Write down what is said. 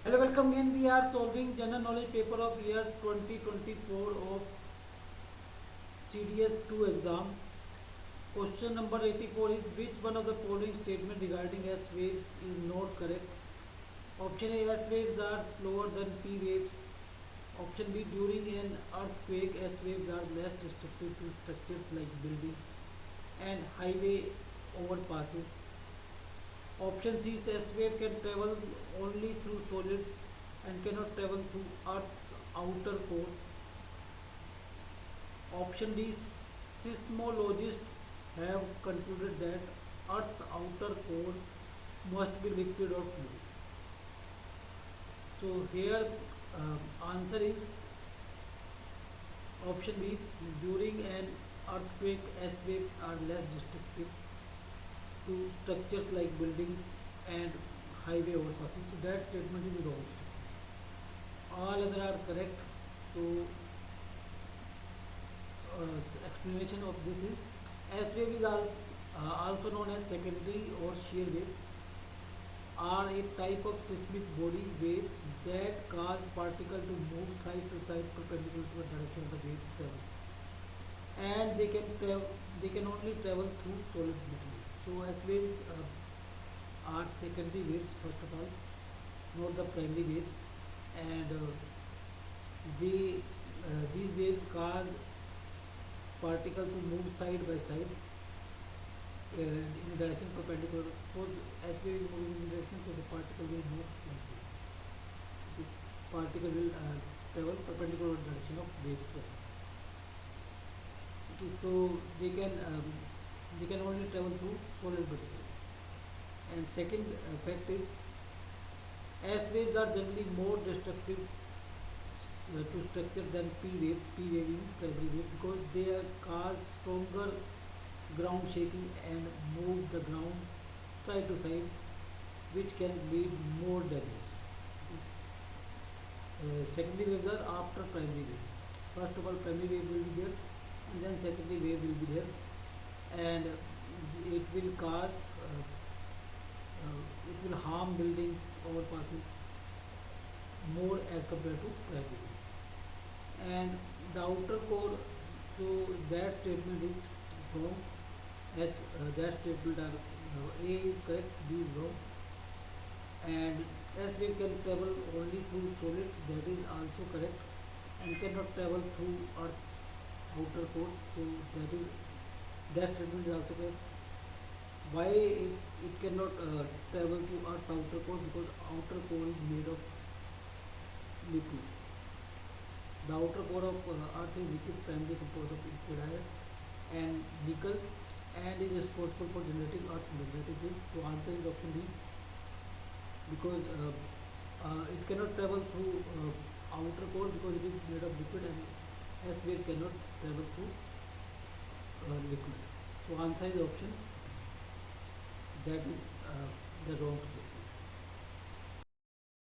Hello, welcome again. We are solving general knowledge paper of year 2024 of CDS 2 exam. Question number 84 is which one of the following statement regarding S waves is not correct? Option A, S waves are slower than P waves. Option B, during an earthquake, S waves are less destructive to structures like buildings and highway overpasses. Option C, S wave can travel only through solids and cannot travel through Earth's outer core. Option D, seismologists have concluded that Earth's outer core must be liquid or fluid. So here answer is option B. During an earthquake, S waves are less destructive to structures like buildings and highway overpasses. So that statement is wrong. All other are correct. So explanation of this is S wave is also known as secondary or shear wave, are a type of seismic body wave that cause particle to move side to side perpendicular to the direction of the wave travel, and they can only travel through solid material. So S waves are secondary waves first of all, not the primary waves, and they these waves cause particle to move side by side in the direction perpendicular. Suppose S wave is moving in the direction, so the particle will move like this. The particle will travel perpendicular to the direction of wave travel. Okay, so they can only travel through solid material. And second fact is S waves are generally more destructive to structure than P wave. P wave in primary wave because they cause stronger ground shaking and move the ground side to side, which can lead more damage. Secondary waves are after primary waves. First of all, primary wave will be there, and then secondary wave will be there, and it will cause, it will harm buildings, overpasses more as compared to primary wave. And the outer core, so that statement is wrong. As that statement are A is correct, B is wrong, and S wave can travel only through solid, that is also correct, and cannot travel through Earth's outer core, so that statement is also correct. Why it cannot travel to Earth's outer core? Because outer core is made of liquid. The outer core of Earth is liquid, primarily composed of liquid iron and nickel, and is responsible for generating Earth magnetic field. So answer is option D, because it cannot travel through outer core because it is made of liquid, and S wave cannot travel through liquid. So answer is option, that is the wrong statement.